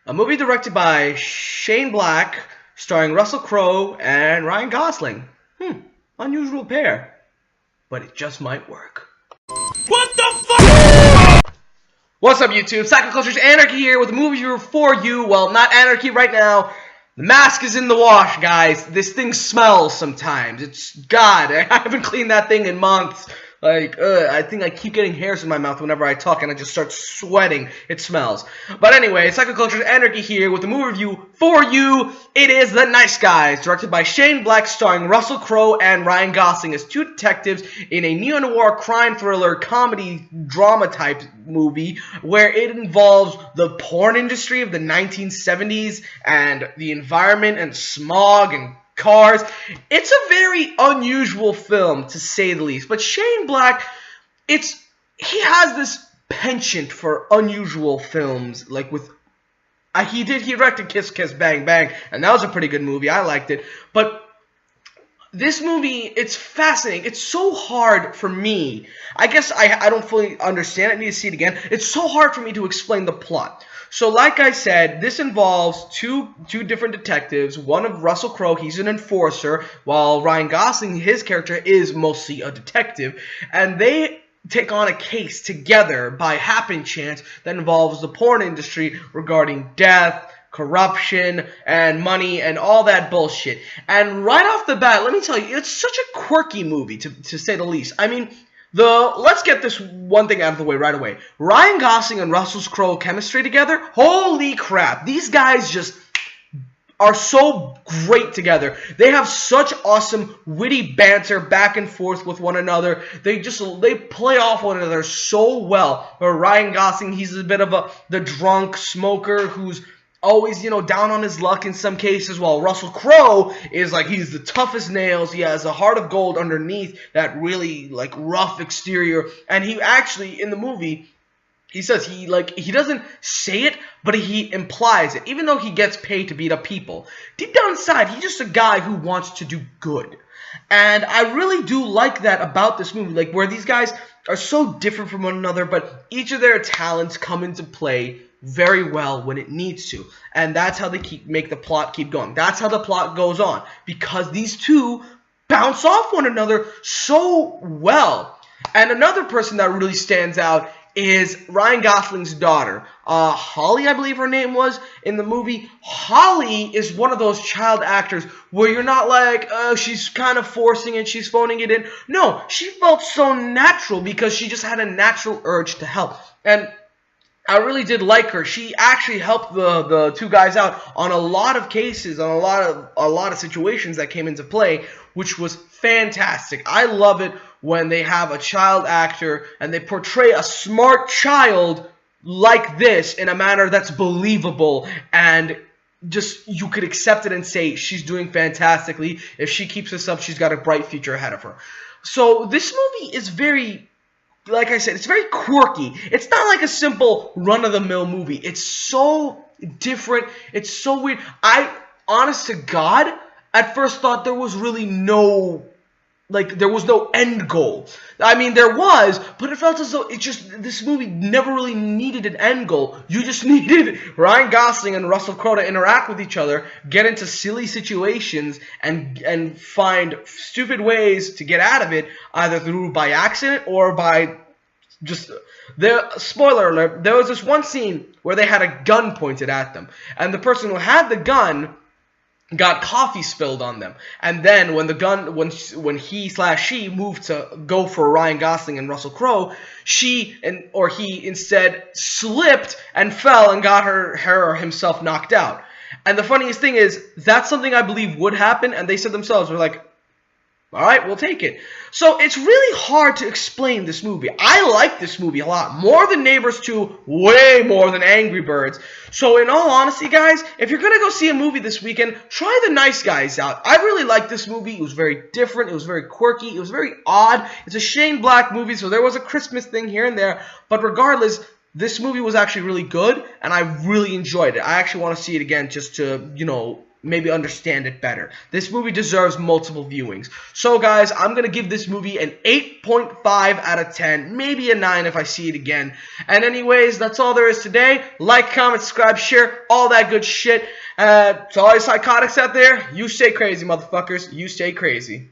A movie directed by Shane Black, starring Russell Crowe and Ryan Gosling. Unusual pair, but it just might work. What the fuck? What's up, YouTube? Psycho Anarchy here with a movie review for you. Well, not Anarchy right now. The mask is in the wash, guys. This thing smells sometimes. It's God. I haven't cleaned that thing in months. I think I keep getting hairs in my mouth whenever I talk, and I just start sweating. It smells. But anyway, Psycho Anarchy here with a movie review for you. It is The Nice Guys, directed by Shane Black, starring Russell Crowe and Ryan Gosling as two detectives in a neo-noir crime thriller comedy drama type movie where it involves the porn industry of the 1970s and the environment and smog and cars. It's a very unusual film, to say the least. But Shane Black, he has this penchant for unusual films. Like with, he directed Kiss Kiss Bang Bang, and that was a pretty good movie. I liked it. But this movie, it's fascinating. It's so hard for me. I guess I don't fully understand it. I need to see it again. It's so hard for me to explain the plot. So like I said, this involves two different detectives. One of Russell Crowe, he's an enforcer, while Ryan Gosling, his character, is mostly a detective. And they take on a case together by happen chance that involves the porn industry regarding death, corruption, and money, and all that bullshit. And right off the bat, let me tell you, it's such a quirky movie, to say the least. I mean, let's get this one thing out of the way right away. Ryan Gosling and Russell Crowe chemistry together, holy crap. These guys just are so great together. They have such awesome, witty banter back and forth with one another. They play off one another so well. Where Ryan Gosling, he's a bit of the drunk smoker who's always, down on his luck in some cases, while Russell Crowe is he's the toughest nails. He has a heart of gold underneath that really, rough exterior. And he actually, in the movie, he says he doesn't say it, but he implies it, even though he gets paid to beat up people. Deep down inside, he's just a guy who wants to do good. And I really do like that about this movie, where these guys are so different from one another, but each of their talents come into play very well when it needs to. And that's how they make the plot keep going. That's how the plot goes on, because these two bounce off one another so well. And another person that really stands out is Ryan Gosling's daughter, Holly, I believe her name was, in the movie. Holly is one of those child actors where you're not like, she's kind of forcing it, she's phoning it in. No, she felt so natural because she just had a natural urge to help. And I really did like her. She actually helped the two guys out on a lot of cases, on a lot of situations that came into play, which was fantastic. I love it when they have a child actor and they portray a smart child like this in a manner that's believable, and just you could accept it and say she's doing fantastically. If she keeps this up, she's got a bright future ahead of her. So this movie is very, like I said, it's very quirky. It's not like a simple run-of-the-mill movie. It's so different. It's so weird. Honest to God, at first thought there was really no, there was no end goal. I mean, there was, but it felt as though this movie never really needed an end goal. You just needed Ryan Gosling and Russell Crowe to interact with each other, get into silly situations, and find stupid ways to get out of it, either by accident or by just... Spoiler alert, there was this one scene where they had a gun pointed at them, and the person who had the gun got coffee spilled on them. And then when when he/she moved to go for Ryan Gosling and Russell Crowe, he instead slipped and fell and got her or himself knocked out. And the funniest thing is, that's something I believe would happen, and they said themselves, were like, alright, we'll take it. So it's really hard to explain this movie. I like this movie a lot. More than Neighbors 2, way more than Angry Birds. So in all honesty, guys, if you're going to go see a movie this weekend, try The Nice Guys out. I really liked this movie. It was very different. It was very quirky. It was very odd. It's a Shane Black movie, so there was a Christmas thing here and there. But regardless, this movie was actually really good, and I really enjoyed it. I actually want to see it again just to, maybe understand it better. This movie deserves multiple viewings. So guys, I'm going to give this movie an 8.5 out of 10, maybe a 9 if I see it again. And anyways, that's all there is today. Like, comment, subscribe, share, all that good shit. To all you psychotics out there, you stay crazy, motherfuckers. You stay crazy.